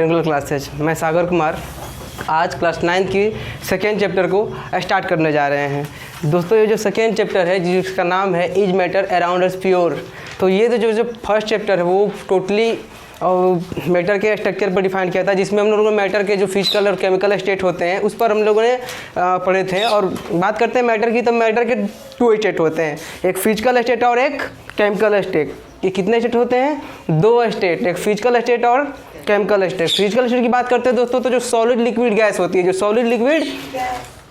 Triangular classes. मैं सागर कुमार आज class 9 की सेकेंड चैप्टर को स्टार्ट करने जा रहे हैं। दोस्तों ये जो सेकेंड चैप्टर है जिसका नाम है is matter around us pure, तो ये तो जो फर्स्ट चैप्टर है वो टोटली मैटर के स्ट्रक्चर पर डिफाइन किया था, जिसमें हम लोगों ने मैटर के जो फिजिकल और केमिकल स्टेट होते हैं उस पर हम लोगों ने पढ़े थे। और बात करते हैं मैटर की, तो मैटर के 2 स्टेट होते हैं, एक फिजिकल स्टेट और एक केमिकल स्टेट। ये कितने स्टेट होते हैं? 2 स्टेट, एक फिजिकल स्टेट और केमिकल स्टेट। फिजिकल स्टेट की बात करते हैं दोस्तों, तो जो सॉलिड लिक्विड गैस होती है, जो सॉलिड लिक्विड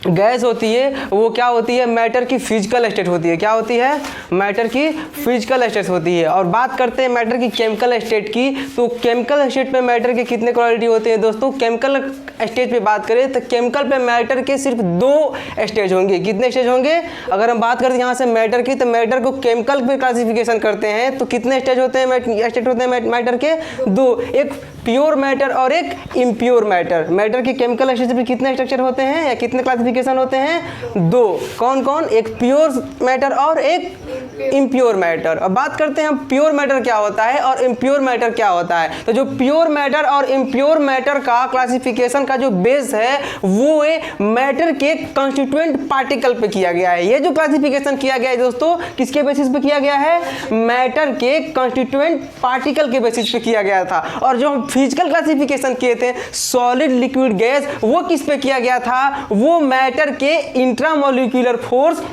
गैस होती है वो क्या होती है? मैटर की फिजिकल स्टेट होती है। क्या होती है? मैटर की फिजिकल स्टेट होती है। और बात करते हैं मैटर की केमिकल स्टेट की, तो केमिकल स्टेट पे मैटर के कितने क्वालिटी होते हैं दोस्तों? केमिकल स्टेज पे बात करें तो केमिकल पे मैटर के सिर्फ 2 स्टेज होंगे। कितने स्टेज होंगे? अगर हम बात करते हैं यहाँ से मैटर की, तो मैटर को केमिकल पे क्लासिफिकेशन करते हैं तो कितने स्टेज होते हैं? स्टेट होते हैं मैटर के 2, एक प्योर मैटर और एक इम्प्योर मैटर। मैटर की केमिकल स्टेज पे कितने स्ट्रक्चर होते हैं या कितने क्लासिफिकेशन होते हैं? 2। कौन कौन? एक प्योर मैटर और एक इम्प्योर मैटर। अब बात करते हैं प्योर मैटर क्या होता है और इम्प्योर मैटर क्या होता है। तो जो प्योर मैटर और इम्प्योर मैटर का क्लासिफिकेशन का जो बेस है वो मैटर के कंस्टिट्यूएंट पार्टिकल पे किया गया है। ये जो क्लासिफिकेशन किया गया है दोस्तों किसके बेसिस पे किया गया है? मैटर के कंस्टिट्यूएंट पार्टिकल के बेसिस पे किया गया था। और जो हम फिजिकल क्लासिफिकेशन किए थे सॉलिड लिक्विड गैस, वो किस पे किया गया था? वो मैटर के इंट्रामोलिक्यूलर फोर्स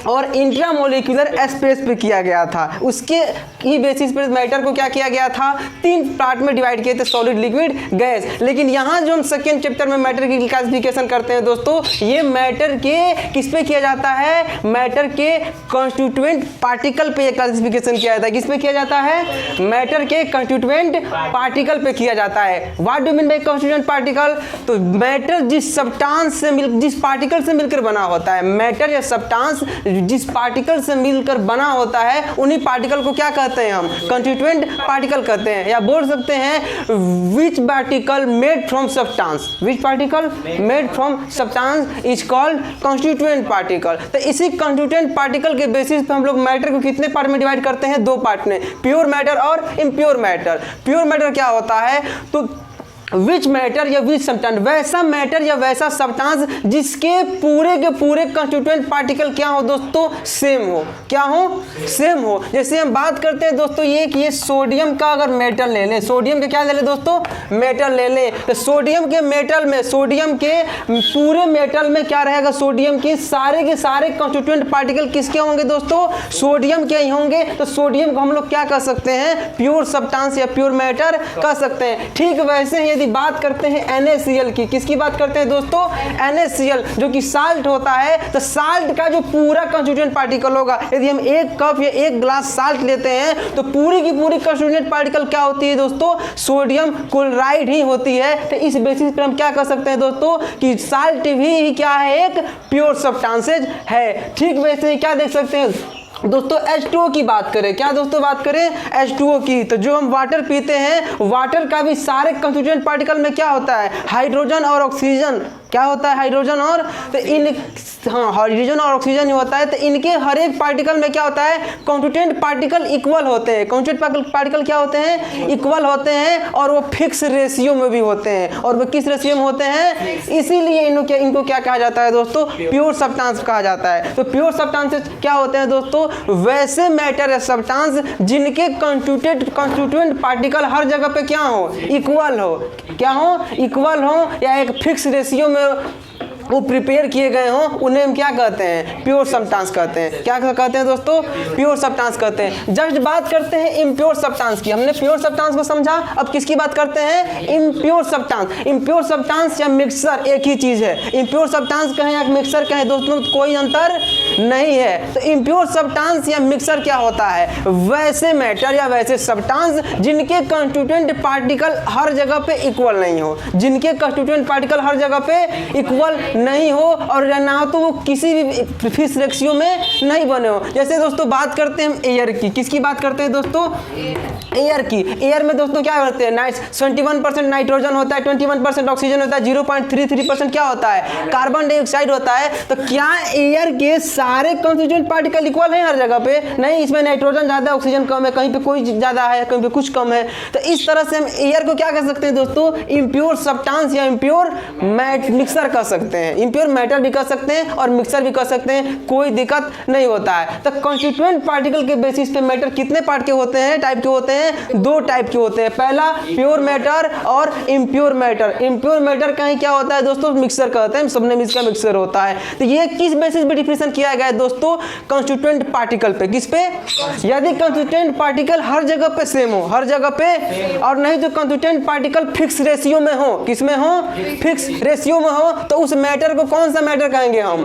और इंट्रामोलिक्यूलर स्पेस पे किया गया था। उसके ही बेसिस पर मैटर को क्या किया गया था? 3 पार्ट में डिवाइड किए थे, सॉलिड लिक्विड गैस। लेकिन यहाँ जो हम सेकेंड चैप्टर में मैटर की क्लासिफिकेशन करते हैं दोस्तों, ये मैटर के किस पे किया जाता है? मैटर के कंस्टिट्यूएंट पार्टिकल पे क्लासिफिकेशन किया जाता है। किस पे किया जाता है? मैटर के कंस्टिट्यूएंट पार्टिकल पे किया जाता है। What do mean by constituent particle? तो मैटर जिस सब्सटेंस से जिस पार्टिकल से मिलकर बना होता है, मैटर या सब्सटेंस जिस पार्टिकल से मिलकर बना होता है उन्हीं पार्टिकल को क्या कहते हैं? हम कंस्टिट्यूएंट पार्टिकल कहते हैं। या बोल सकते हैं which particle made from substance, which particle made from substance is called constituent particle. तो इसी कंस्टिट्यूएंट पार्टिकल के बेसिस पे हम लोग मैटर को कितने पार्ट में डिवाइड करते हैं? 2 पार्ट में, प्योर मैटर और इम्प्योर मैटर। प्योर मैटर क्या होता है? तो विच मैटर या विच सब्सटेंस, वैसा मैटर या वैसा सब्सटेंस जिसके पूरे के पूरे कंस्टिट्यूएंट पार्टिकल क्या हो दोस्तों? सेम हो। क्या हो? सेम हो। जैसे हम बात करते हैं दोस्तों ये सोडियम का अगर मेटल ले लें, सोडियम के क्या ले लें दोस्तों? मेटल ले लें। तो सोडियम के मेटल में, सोडियम के पूरे मेटल में क्या रहेगा? सोडियम के सारे कंस्टिट्यूएंट पार्टिकल किसके होंगे दोस्तों? सोडियम के ही होंगे। तो सोडियम को हम लोग क्या कर सकते हैं? प्योर सब्सटेंस या प्योर मैटर कह सकते हैं। ठीक वैसे यदि बात करते हैं NaCl की, किसकी बात करते हैं दोस्तों? NaCl जो कि साल्ट होता है। तो साल्ट का जो पूरा कंस्टिट्यूएंट पार्टिकल होगा, यदि हम 1 कप या 1 ग्लास साल्ट लेते हैं तो पूरी की पूरी कंस्टिट्यूएंट पार्टिकल क्या होती है दोस्तों? सोडियम क्लोराइड ही होती है। तो इस बेसिस पर हम क्या कर सकते हैं दोस्तों कि साल्ट भी क्या है? एक प्योर सब्सटेंसेज है। ठीक वैसे ही क्या देख सकते हैं दोस्तों? H2O की बात करें, क्या दोस्तों बात करें? H2O की। तो जो हम वाटर पीते हैं, वाटर का भी सारे कंस्टिट्यूएंट पार्टिकल में क्या होता है? हाइड्रोजन और ऑक्सीजन। क्या होता है? हाइड्रोजन और, तो हाइड्रोजन और ऑक्सीजन ही होता है। तो इनके हर एक पार्टिकल में क्या होता है? कंस्टिट्यूएंट पार्टिकल इक्वल होते हैं। कंस्टिट्यूएंट पार्टिकल क्या होते हैं? इक्वल होते हैं। और वो फिक्स रेशियो में भी होते हैं। और वो किस रेशियो में होते हैं? इसीलिए इनको क्या कहा जाता है दोस्तों? प्योर सब्सटेंस कहा जाता है। तो प्योर सब्सटेंसेस क्या होते हैं दोस्तों? वैसे मैटर या सब्सटेंस जिनके कंस्टिट्यूएंट पार्टिकल हर जगह पे क्या हो? इक्वल हो। क्या हो? इक्वल हो या एक फिक्स रेशियो में वो प्रिपेयर किए गए हों, उन्हें हम क्या कहते हैं? प्योर सब्सटेंस कहते हैं। क्या कहते हैं दोस्तों? प्योर सब्सटेंस कहते हैं। जस्ट बात करते हैं इम्प्योर सब्सटेंस की। हमने प्योर सब्सटेंस को समझा, अब किसकी बात करते हैं? Impure substance. इम्प्योर सब्सटेंस या मिक्सचर एक ही चीज है। इम्प्योर सब्सटेंस कहें या मिक्सचर कहें दोस्तों, कोई अंतर नहीं है। तो इम्प्योर सब्सटेंस या मिक्सचर क्या होता है? वैसे मैटर या वैसे सब्सटेंस जिनके कंस्टिट्यूएंट पार्टिकल हर जगह पे इक्वल नहीं हो, जिनके कंस्टिट्यूएंट पार्टिकल हर जगह पे इक्वल नहीं हो और ना तो वो किसी भी फिक्स रेशियो में नहीं बने हो। जैसे दोस्तों बात करते हैं हम एयर की। किसकी बात करते हैं दोस्तों? एयर की। एयर में दोस्तों क्या होते हैं? 71% नाइट्रोजन होता है, 21% ऑक्सीजन होता है, 0.33% क्या होता है? कार्बन डाइऑक्साइड होता है। तो क्या एयर के सारे कंस्टिट्यूएंट पार्टिकल इक्वल हैं हर जगह पे? नहीं, इसमें नाइट्रोजन ज़्यादा, ऑक्सीजन कम है, कहीं पे कोई ज़्यादा है, कहीं पे कुछ कम है। तो इस तरह से हम एयर को क्या कह सकते हैं दोस्तों? इम्प्योर सब्सटेंस या इम्प्योर मिक्सर कह सकते हैं। इम्प्योर मैटर भी कह सकते हैं और मिक्सर भी कह सकते हैं, कोई दिक्कत नहीं होता है। तो कंस्टिट्यूएंट पार्टिकल के बेसिस पे मैटर कितने पार्ट के होते हैं, टाइप के होते हैं? 2 टाइप के होते हैं। पहला प्योर मैटर और इम्प्योर मैटर। इम्प्योर मैटर कहीं क्या होता है दोस्तों? मिक्सर कहते हैं, सबने मिलकर मिक्सर होता है। तो ये किस बेसिस पे डिफिनेशन किया गया है दोस्तों? कंस्टिट्यूएंट पार्टिकल पे। किस पे? यदि कंस्टिट्यूएंट पार्टिकल हर जगह पे सेम हो, हर जगह पे, और नहीं तो कंस्टिट्यूएंट पार्टिकल फिक्स रेशियो में हो। किस में हो? फिक्स रेशियो में हो, तो उस मैटर को कौन सा मैटर कहेंगे हम?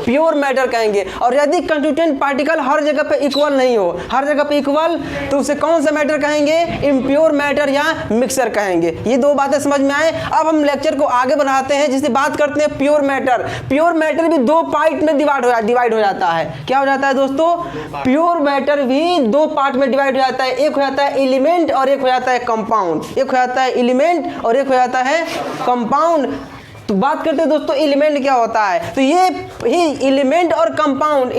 प्योर मैटर कहेंगे। और यदि कंस्टिट्यूएंट पार्टिकल हर जगह पे इक्वल नहीं हो, हर जगह पे इक्वल, तो उसे कौन सा मैटर कहेंगे? इम्प्योर मैटर या मिक्सर कहेंगे। ये 2 बातें समझ में आए। अब हम लेक्चर को आगे बढ़ाते हैं, जिसे बात करते हैं प्योर मैटर। प्योर मैटर भी 2 पार्ट में डिवाइड हो जाता है। क्या हो जाता है दोस्तों? प्योर मैटर भी 2 पार्ट में डिवाइड हो जाता है। एक हो जाता है एलिमेंट और एक हो जाता है कंपाउंड। एक हो जाता है एलिमेंट और एक हो जाता है कंपाउंड। तो बात करते हैं दोस्तों एलिमेंट क्या होता है। तो ये ही एलिमेंट और कंपाउंड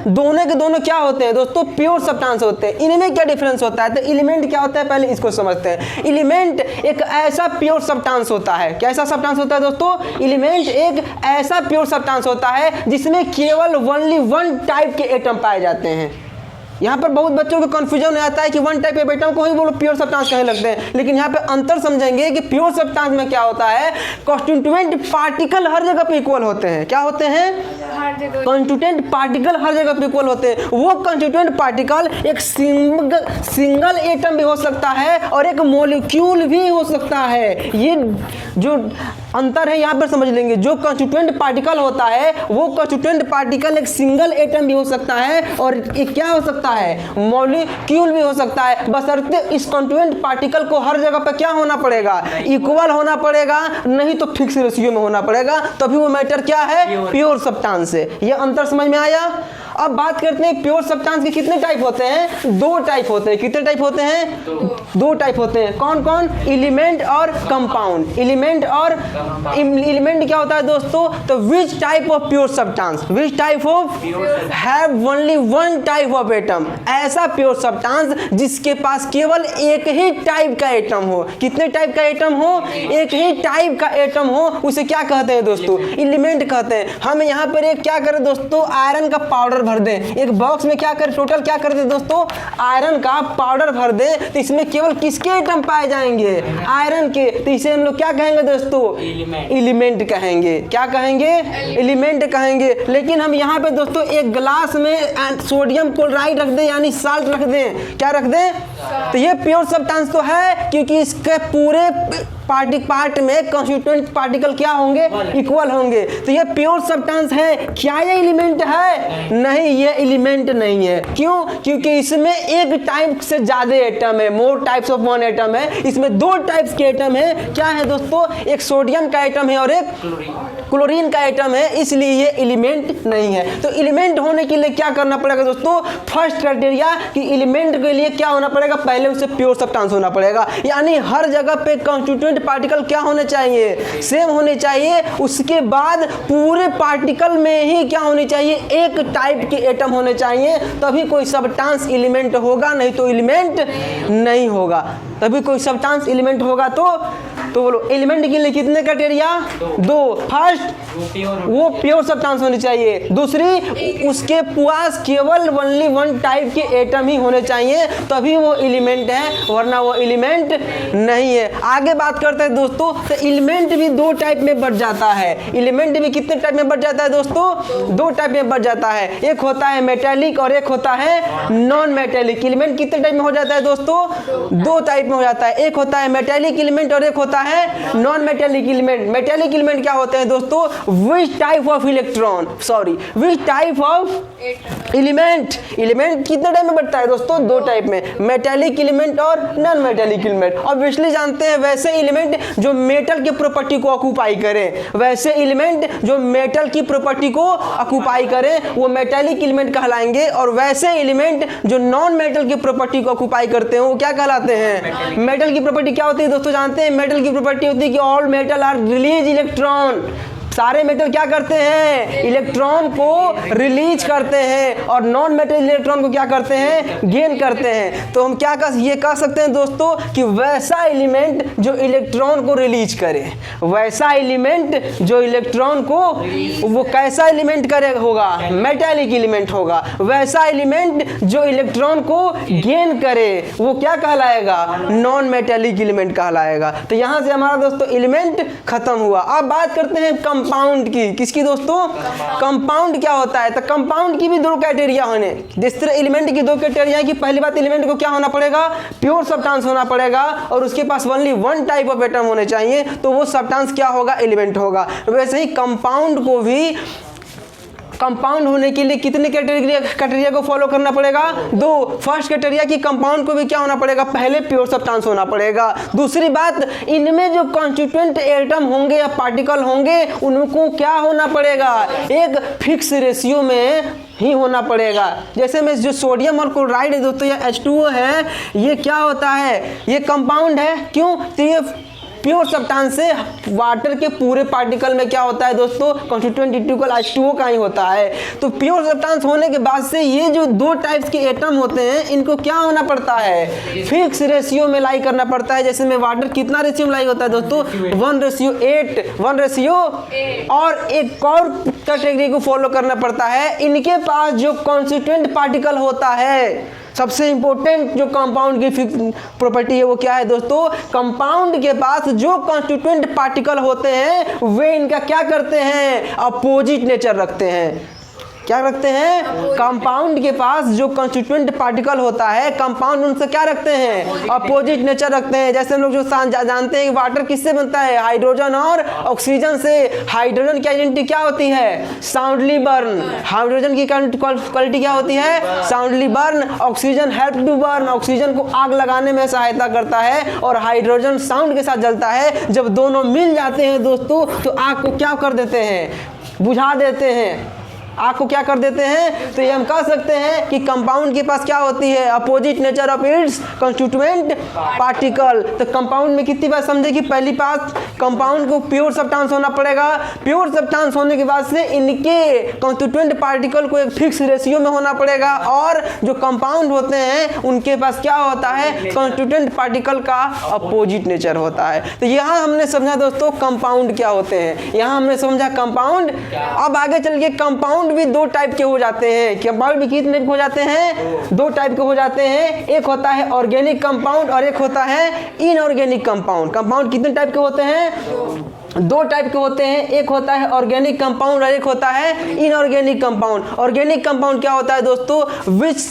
दोनों के दोनों क्या होते हैं दोस्तों? प्योर सब्सटेंस होते हैं। इनमें क्या डिफरेंस होता है? तो एलिमेंट क्या होता है, पहले इसको समझते हैं। एलिमेंट एक ऐसा प्योर सब्सटेंस होता है। कैसा सब्सटेंस होता है दोस्तों? एलिमेंट एक ऐसा प्योर सब्सटेंस होता है जिसमें केवल ओनली 1 टाइप के एटम पाए जाते हैं। यहाँ पर बहुत बच्चों को कंफ्यूजन हो जाता है कि 1 टाइप के एटम को ही वो लोग प्योर सब्सटेंस कहने लगते हैं। लेकिन यहाँ पे अंतर समझेंगे कि प्योर सब्सटेंस में क्या होता है। कंस्टिट्यूएंट पार्टिकल हर जगह पे इक्वल होते हैं। क्या होते हैं? कंस्टिट्यूएंट पार्टिकल हर जगह पे इक्वल होते हैं। वो कंस्टिट्यूएंट पार्टिकल एक सिंगल एटम भी हो सकता है और एक मॉलिक्यूल भी हो सकता है। ये जो अंतर है यहाँ पर समझ लेंगे। जो कंस्टिट्यूएंट पार्टिकल होता है वो कंस्टिट्यूएंट पार्टिकल एक सिंगल एटम भी हो सकता है और एक क्या हो सकता है? मॉलिक्यूल भी हो सकता है। बशर्ते इस कंस्टिट्यूएंट पार्टिकल को हर जगह पे क्या होना पड़ेगा? इक्वल होना पड़ेगा, नहीं तो फिक्स रेशियो में होना पड़ेगा, तभी वो मैटर क्या है? प्योर सब्सटेंस है। ये अंतर समझ में आया। अब बात करते हैं प्योर सब्सटेंस के कितने टाइप होते हैं? 2 टाइप होते हैं। कितने टाइप होते हैं? 2 टाइप होते हैं। कौन कौन? एलिमेंट और कंपाउंड। एलिमेंट क्या होता है दोस्तों? तो which type of pure substance, which type of have only 1 type of atom. ऐसा प्योर सब्सटेंस जिसके पास केवल एक ही टाइप का एटम हो। कितने टाइप का एटम हो? एक ही टाइप का एटम हो, उसे क्या कहते हैं दोस्तों? एलिमेंट कहते हैं। हम यहाँ पर एक क्या करें दोस्तों? आयरन का पाउडर भर दें। एक बॉक्स में क्या करें? टोटल क्या कर दे दोस्तों? आयरन का पाउडर भर दें। तो इसमें केवल किसके एटम पाए जाएंगे? आयरन के। तो इसे हम लोग क्या कहेंगे दोस्तों? एलिमेंट कहेंगे। क्या कहेंगे? एलिमेंट कहेंगे। लेकिन हम यहाँ पे दोस्तों एक ग्लास में सोडियम क्लोराइड रख दें, यानी साल्ट रख दें। क्या रख दें? तो ये प्योर सब्सटेंस तो है, क्योंकि इसके पूरे पार्ट में कंस्टिट्यूएंट पार्टिकल क्या होंगे? इक्वल होंगे। तो ये प्योर सब्सटेंस है। क्या ये एलिमेंट है? नहीं, ये एलिमेंट नहीं है। क्यों? क्योंकि इसमें एक टाइप से ज्यादा एटम है। मोर टाइप्स ऑफ 1 एटम है। इसमें 2 टाइप्स के एटम है। क्या है दोस्तों? एक सोडियम का एटम है और एक क्लोरीन का एटम है, इसलिए ये एलिमेंट नहीं है। तो एलिमेंट होने के लिए क्या करना पड़ेगा दोस्तों? फर्स्ट क्राइटेरिया कि एलिमेंट के लिए क्या होना पड़ेगा? पहले उसे प्योर सब्सटेंस होना पड़ेगा। यानी हर जगह पे कंस्टिट्यूएंट पार्टिकल क्या होने चाहिए? सेम होने चाहिए। उसके बाद पूरे पार्टिकल में ही क्या होनी चाहिए? एक टाइप के एटम होने चाहिए, तभी कोई सब्सटेंस एलिमेंट होगा, नहीं तो एलिमेंट नहीं होगा। तभी कोई सब्सटेंस एलिमेंट होगा। तो बोलो एलिमेंट के लिए कितने क्राइटेरिया? 2। फर्स्ट वो प्योर सब्सटेंस होनी चाहिए। दूसरी उसके पास केवल ओनली 1 टाइप के एटम ही होने चाहिए, तभी वो एलिमेंट है, वरना वो एलिमेंट नहीं है। आगे बात करते हैं दोस्तों। तो एलिमेंट भी 2 टाइप में बढ़ जाता है। एलिमेंट भी कितने टाइप में बढ़ जाता है दोस्तों? 2 टाइप में बढ़ जाता है। एक होता है मेटेलिक और एक होता है नॉन मेटेलिक। एलिमेंट कितने टाइप में हो जाता है दोस्तों? 2 टाइप में हो जाता है। एक होता है मेटेलिक एलिमेंट और एक होता है non metallic element. Metallic element क्या होते हैं दोस्तों? Which type of which type of element. Element कितने टाइप में बढ़ता है दोस्तों? 2 टाइप में, मेटेलिक एलिमेंट और नॉन मेटेलिक एलिमेंट। ऑब्वियसली जानते हैं वैसे एलिमेंट जो मेटल की प्रॉपर्टी को ऑक्यूपाई करें, वैसे एलिमेंट जो मेटल की प्रॉपर्टी को ऑक्यूपाई करें वो मेटेलिक एलिमेंट कहलाएंगे, और वैसे एलिमेंट जो नॉन मेटल की प्रॉपर्टी को ऑक्यूपाई करते हैं वो क्या कहलाते हैं? मेटल की प्रॉपर्टी क्या होती है दोस्तों? जानते हैं मेटल की प्रॉपर्टी होती है कि all metal are release electron. सारे मेटल क्या करते हैं, इलेक्ट्रॉन को रिलीज करते हैं, और नॉन मेटल इलेक्ट्रॉन को क्या करते हैं, गेन करते हैं। तो हम क्या ये कह सकते हैं दोस्तों कि वैसा एलिमेंट जो इलेक्ट्रॉन को रिलीज करे, वैसा एलिमेंट जो इलेक्ट्रॉन को, वो कैसा एलिमेंट करे होगा, मेटालिक एलिमेंट होगा। वैसा एलिमेंट जो इलेक्ट्रॉन को गेन करे वो क्या कहलाएगा, नॉन मेटालिक एलिमेंट कहलाएगा। तो यहां से हमारा दोस्तों एलिमेंट खत्म हुआ। अब बात करते हैं कंपाउंड की। किसकी दोस्तों, कंपाउंड क्या होता है। तो कंपाउंड की भी दो कैटेगरिया होने, जिस तरह एलिमेंट की दो कैटेगरिया की, पहली बात एलिमेंट को क्या होना पड़ेगा, प्योर सब्सटेंस होना पड़ेगा, और उसके पास only one type of atom होने चाहिए, तो वो सब्सटेंस क्या होगा, एलिमेंट होगा। वैसे ही कंपाउंड को भी, कंपाउंड होने के लिए कितने कैटेगरिया को फॉलो करना पड़ेगा, दो। फर्स्ट कैटेगरिया की कंपाउंड को भी क्या होना पड़ेगा, पहले प्योर सब्सटेंस होना पड़ेगा। दूसरी बात, इनमें जो कॉन्स्टिट्यूएंट एटम होंगे या पार्टिकल होंगे उनको क्या होना पड़ेगा, एक फिक्स रेशियो में ही होना पड़ेगा। जैसे में जो सोडियम और क्लोराइड है दोस्तों, या H2O है, ये क्या होता है, ये कंपाउंड है। क्यों, तो ये प्योर सब्सटेंस से वाटर के पूरे पार्टिकल में क्या होता है दोस्तों, कॉन्स्टिट्यूएंट इक्वल H2O का ही होता है। तो प्योर सब्सटेंस होने के बाद से ये जो दो टाइप्स के एटम होते हैं इनको क्या होना पड़ता है, फिक्स रेशियो में लाई करना पड़ता है। जैसे में वाटर कितना रेशियो में लाई होता है दोस्तों, 1:8, 1:8। और एक और कैटेगरी को फॉलो करना पड़ता है, इनके पास जो कॉन्स्टिट्यूएंट पार्टिकल होता है, सबसे इंपॉर्टेंट जो कंपाउंड की प्रॉपर्टी है वो क्या है दोस्तों, कंपाउंड के पास जो कॉन्स्टिट्यूएंट पार्टिकल होते हैं वे इनका क्या करते हैं, अपोजिट नेचर रखते हैं। क्या रखते हैं, कंपाउंड के पास जो कॉन्स्टिट्यूएंट पार्टिकल होता है, कंपाउंड उनसे क्या रखते हैं, अपोजिट नेचर रखते हैं। जैसे हम लोग जो जानते हैं वाटर किससे बनता है, हाइड्रोजन और ऑक्सीजन से। हाइड्रोजन की आइडेंटिटी क्या होती है, साउंडली बर्न। हाइड्रोजन की क्वालिटी क्या होती है, soundly burn. Oxygen help to burn, oxygen को आग लगाने में सहायता करता है, और हाइड्रोजन साउंड के साथ जलता है। जब दोनों मिल जाते हैं दोस्तों तो आग को क्या कर देते हैं, बुझा देते हैं, आग को क्या कर देते हैं। तो ये हम कह सकते हैं कि कंपाउंड के पास क्या होती है, opposite nature of its constituent particle. तो कंपाउंड में कितनी बात समझे कि पहली बात, कंपाउंड को प्योर सब्सटेंस होना पड़ेगा। प्योर सब्सटेंस होने के बाद से इनके कॉन्स्टिट्यूएंट पार्टिकल को एक फिक्स रेशियो में होना पड़ेगा, और जो कंपाउंड होते हैं उनके पास क्या होता है, कॉन्स्टिट्यूएंट पार्टिकल का अपोजिट नेचर होता है। तो यहाँ हमने समझा दोस्तों कंपाउंड क्या होते हैं, यहाँ हमने समझा कंपाउंड। अब आगे चल के कंपाउंड भी दो टाइप के हो जाते हैं। कंपाउंड भी कितने हो जाते हैं, दो टाइप के हो जाते हैं। एक होता है ऑर्गेनिक कंपाउंड और एक होता है इनऑर्गेनिक कंपाउंड। कंपाउंड कितने टाइप के होते हैं, दो टाइप के होते हैं। एक होता है ऑर्गेनिक कंपाउंड और एक होता है इनऑर्गेनिक कंपाउंड। ऑर्गेनिक कंपाउंड क्या होता है दोस्तों,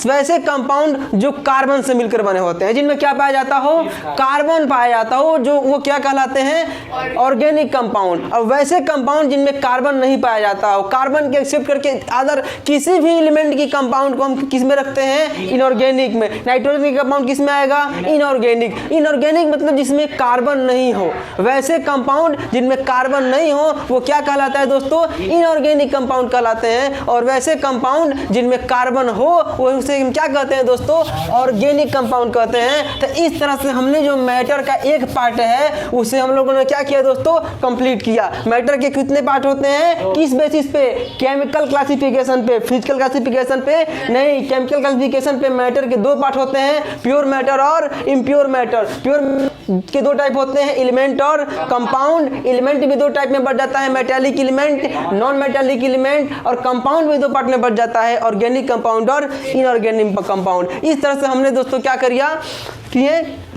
वैसे कंपाउंड जो कार्बन से मिलकर बने होते हैं, जिनमें क्या पाया जाता हो, कार्बन पाया जाता हो, जो वो क्या कहलाते हैं, ऑर्गेनिक कंपाउंड। और वैसे कंपाउंड जिनमें कार्बन नहीं पाया जाता हो, कार्बन के एक्सेप्ट करके अदर किसी भी एलिमेंट की कंपाउंड को हम किस में रखते हैं, इनऑर्गेनिक में। नाइट्रोजन का कंपाउंड किस में आएगा, इनऑर्गेनिक। इनऑर्गेनिक मतलब जिसमें कार्बन नहीं हो। वैसे कंपाउंड जिनमें कार्बन नहीं हो वो क्या कहलाता है दोस्तों, इनऑर्गेनिक कंपाउंड कहलाते हैं। और वैसे कंपाउंड जिनमें कार्बन हो वो उसे हम क्या कहते हैं दोस्तों, ऑर्गेनिक कंपाउंड कहते हैं। तो इस तरह से हमने जो मैटर का एक पार्ट है उसे हम लोगों ने क्या किया दोस्तों, कंप्लीट किया। मैटर के कितने पार्ट होते हैं, किस बेसिस पे, केमिकल क्लासिफिकेशन पे, फिजिकल क्लासिफिकेशन पे नहीं, केमिकल क्लासिफिकेशन पे मैटर के दो पार्ट होते हैं, प्योर मैटर और इम्प्योर मैटर। प्योर के दो टाइप होते हैं, एलिमेंट और कंपाउंड। एलिमेंट भी दो टाइप में बढ़ जाता है, metallic element, non metallic element. और कंपाउंड भी दो पार्ट में बढ़ जाता है, ऑर्गेनिक कंपाउंड और इनऑर्गेनिक कंपाउंड। इस तरह से हमने दोस्तों क्या किया कि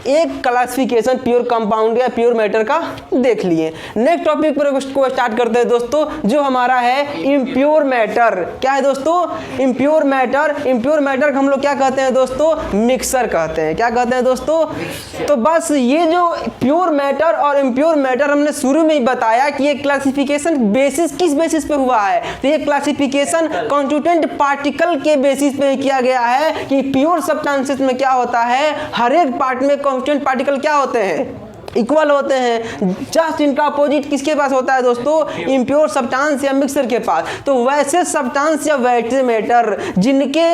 एक क्लासिफिकेशन प्योर कंपाउंड या प्योर मैटर का देख लिए। नेक्स्ट टॉपिक पर को स्टार्ट करते हैं दोस्तों, जो हमारा है इम्प्योर मैटर। क्या है दोस्तों, इम्प्योर मैटर। इम्प्योर मैटर हम लोग क्या कहते हैं दोस्तों, मिक्सर कहते हैं। क्या कहते हैं दोस्तों, तो बस ये जो प्योर मैटर और इम्प्योर मैटर हमने शुरू में ही बताया कि ये क्लासिफिकेशन बेसिस किस बेसिस पे हुआ है। तो ये क्लासिफिकेशन कॉन्स्टिट्यूएंट पार्टिकल के बेसिस पे किया गया है कि प्योर सब्सटेंसेस में क्या होता है, हर एक पार्ट में कॉन्स्टिट्यूएंट पार्टिकल क्या होते हैं, इक्वल होते हैं। जस्ट इनका अपोजिट किसके पास होता है दोस्तों? इम्प्योर सब्सटेंस या मिक्सर के पास। तो वैसे सब्सटेंस या वैसे मैटर जिनके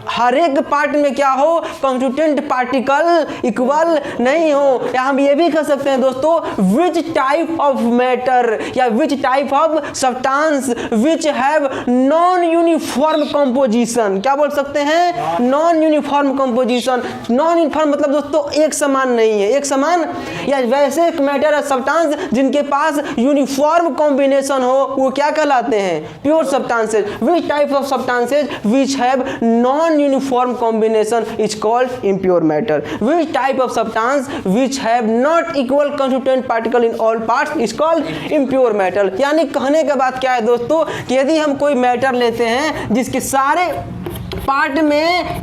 हर एक पार्ट में क्या हो, कॉन्स्टिट्यूएंट पार्टिकल इक्वल नहीं हो, या हम ये भी कह सकते हैं दोस्तों विच टाइप ऑफ मैटर या which type of substance which have non uniform composition. क्या बोल सकते हैं? Non uniform composition. Non uniform मतलब दोस्तों एक समान नहीं है, एक समान, या वैसे मैटर या सब्सटेंस जिनके पास यूनिफॉर्म कॉम्बिनेशन हो, वो क्या कहलाते हैं? Pure substances. Which type of substances which have non uniform combination is called impure matter. Which type of substance which have not equal constituent particle in all parts is called impure matter. यानी कहने का बात क्या है दोस्तों कि यदि हम कोई मैटर लेते हैं जिसके सारे पार्ट में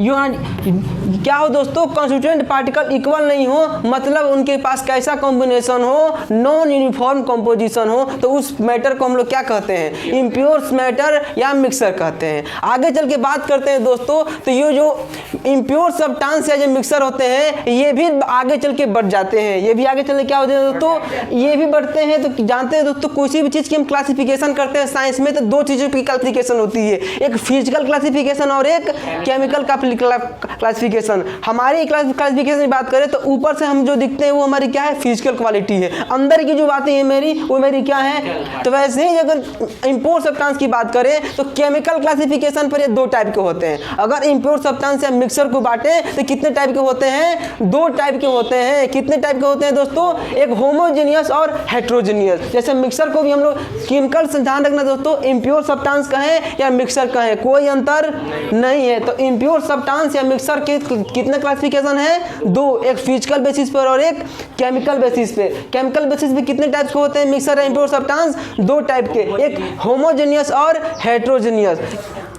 क्या हो दोस्तों, कॉन्स्टिट्यूएंट पार्टिकल इक्वल नहीं हो, मतलब उनके पास कैसा कॉम्बिनेशन हो, नॉन यूनिफॉर्म कंपोजिशन हो, तो उस मैटर को हम लोग क्या कहते हैं? इम्प्योर मैटर या मिक्सर कहते हैं। आगे चल के बात करते हैं दोस्तों, तो ये जो इम्प्योर सब्सटेंस या जो मिक्सर होते हैं ये भी आगे चल के बढ़ जाते हैं। ये भी आगे चल के क्या होते हैं दोस्तों? ये भी बढ़ते हैं। तो जानते हैं दोस्तों किसी भी चीज़ की हम क्लासिफिकेशन करते हैं साइंस में, तो दो चीज़ों की क्लासिफिकेशन होती है, एक फिजिकल क्लासिफिकेशन और एक केमिकल का क्लासिफिकेशन। हमारी क्लासिफिकेशन की बात करें तो ऊपर से हम जो दिखते हैं वो हमारी क्या है? फिजिकल क्वालिटी है। अंदर की जो बातें हैं मेरी, वो मेरी क्या है? तो वैसे ही अगर इम्प्योर सब्सटेंस की बात करें तो केमिकल क्लासिफिकेशन पर ये दो टाइप के होते हैं। अगर इम्प्योर सब्सटेंस या मिक्सर को बांटे तो कितने टाइप के होते हैं? दो टाइप के होते हैं। कितने टाइप के होते हैं दोस्तों? एक होमोजेनियस और हेट्रोजेनियस। जैसे मिक्सर को भी हम लोग केमिकल से ध्यान रखना दोस्तों, इम्प्योर सब्सटेंस कहें या मिक्सर कहें कोई अंतर नहीं है। तो इम्प्योर सब्सटेंस या मिक्सर के कितने क्लासिफिकेशन है? दो, एक फिजिकल बेसिस पर और एक केमिकल बेसिस पे। केमिकल बेसिस पे कितने टाइप्स के होते हैं मिक्सर या इम्प्योर सब्सटेंस? दो टाइप के, एक होमोजेनियस और हेट्रोजेनियस।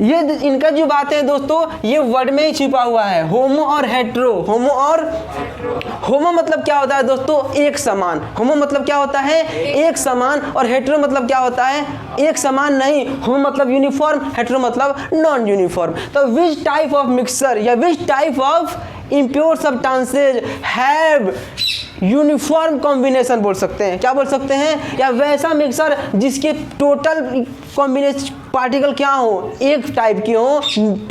ये इनका जो बात है दोस्तों ये वर्ड में ही छिपा हुआ है, होमो और हेट्रो। होमो और होमो मतलब क्या होता है दोस्तों? एक समान। होमो मतलब क्या होता है? एक समान। और हेट्रो मतलब क्या होता है? एक समान नहीं। होमो मतलब यूनिफॉर्म, हेट्रो मतलब नॉन यूनिफॉर्म। तो विच टाइप ऑफ मिक्सर या which type of impure substances have uniform combination बोल सकते हैं। क्या बोल सकते हैं? या वैसा मिक्सर जिसके टोटल कॉम्बिनेशन पार्टिकल क्या हो? एक टाइप की हो।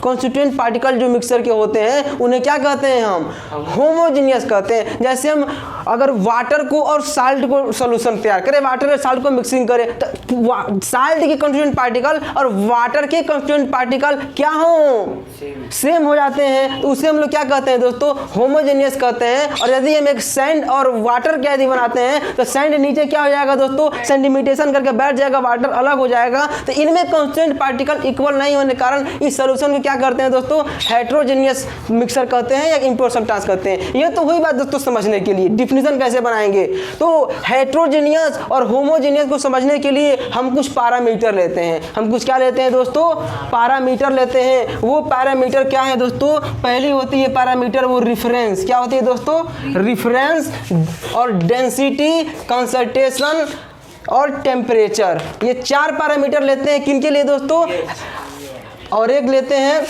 कॉन्स्टिट्यूएंट पार्टिकल जो मिक्सर के होते हैं उन्हें क्या कहते हैं? हम होमोजेनियस कहते हैं। जैसे हम अगर वाटर को और साल्ट को सॉल्यूशन तैयार करें, वाटर और साल्ट को मिक्सिंग करें, तो साल्ट के कॉन्स्टिट्यूएंट पार्टिकल और वाटर के कॉन्स्टिट्यूएंट पार्टिकल क्या हो? सेम हो जाते हैं। तो उसे हम लोग क्या कहते हैं दोस्तों? होमोजेनियस कहते हैं। और यदि हम एक सैंड और वाटर क्या यदि बनाते हैं तो सैंड नीचे क्या हो जाएगा दोस्तों? सेंडिमेंटेशन करके बैठ जाएगा, वाटर अलग हो जाएगा। तो इनमें कॉन्स्टेंट पार्टिकल इक्वल नहीं होने के कारण इस सॉल्यूशन को क्या करते हैं दोस्तों? हेट्रोजेनियस मिक्सर कहते हैं या इम्प्योर सब्सटेंस कहते हैं। ये तो हुई बात दोस्तों समझने के लिए। डिफिनीशन कैसे बनाएंगे? तो हेट्रोजेनियस और होमोजेनियस को समझने के लिए हम कुछ पैरामीटर लेते हैं। हम कुछ क्या लेते हैं दोस्तों? पैरामीटर लेते हैं। वो पैरामीटर क्या है दोस्तों? पहली होती है पैरामीटर वो रिफरेंस। क्या होती है दोस्तों? रिफरेंस और डेंसिटी, कंसंट्रेशन और टेम्परेचर। ये चार पैरामीटर लेते हैं। किन के लिए दोस्तों? और एक लेते हैं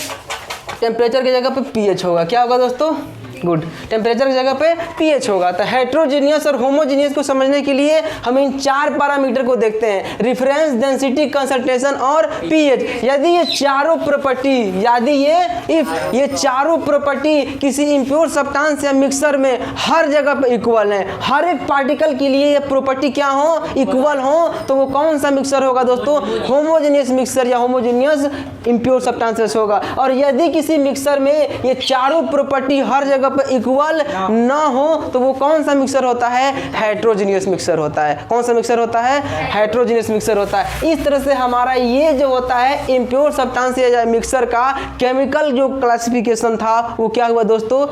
टेम्परेचर की जगह पे पीएच होगा। क्या होगा दोस्तों? गुड। टेम्परेचर की जगह पे पीएच होगा। तो हेट्रोजीनियस और होमोजीनियस को समझने के लिए हम इन चार पैरामीटर को देखते हैं, रिफरेंस, डेंसिटी, कंसंट्रेशन और पीएच। यदि ये चारों प्रॉपर्टी, यदि ये चारों प्रॉपर्टी किसी इम्प्योर सब्सटेंस या मिक्सर में हर जगह पे इक्वल है, हर एक पार्टिकल के लिए ये प्रॉपर्टी क्या हो? इक्वल हो, तो वो कौन सा मिक्सर होगा दोस्तों? होमोजीनियस मिक्सर या होमोजीनियस इम्प्योर सब्सटेंसेस होगा। और यदि किसी मिक्सर में ये चारों प्रॉपर्टी हर जगह पर इक्वल ना हो तो वो कौन सा मिक्सर होता है? हेट्रोजीनियस मिक्सर होता है। कौन सा मिक्सर होता है? हेट्रोजीनियस मिक्सर होता है। इस तरह से हमारा ये जो होता है इम्प्योर सब्सटेंस या मिक्सर का केमिकल जो क्लासिफिकेशन था वो क्या हुआ दोस्तों?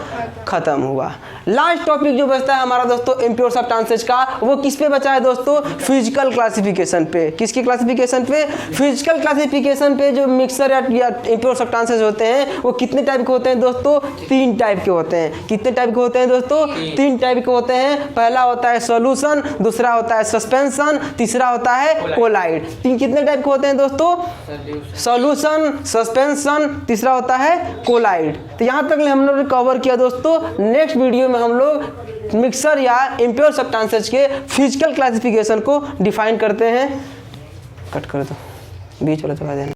खत्म हुआ। लास्ट टॉपिक जो बचता है हमारा दोस्तों इम्प्योर सब्सटेंसेस का, वो किस पे बचा है दोस्तों? फिजिकल क्लासिफिकेशन पे। किसकी क्लासिफिकेशन पे? फिजिकल क्लासिफिकेशन पे। जो मिक्सर या इम्प्योर सब्सटेंसेस होते हैं वो कितने टाइप के होते हैं दोस्तों? तीन टाइप के होते हैं। कितने टाइप के होते हैं दोस्तों? तीन टाइप के होते हैं। पहला होता है सॉल्यूशन, दूसरा होता है सस्पेंशन, तीसरा होता है कोलाइड। कितने टाइप के होते हैं दोस्तों? सॉल्यूशन, सस्पेंशन, तीसरा होता है कोलाइड। तो यहाँ तक हम लोग ने कवर किया दोस्तों। नेक्स्ट वीडियो में हम लोग मिक्सर या इम्प्योर सब्सटेंसेस के फिजिकल क्लासिफिकेशन को डिफाइन करते हैं। कट कर दो, बीच वाला दबा देना।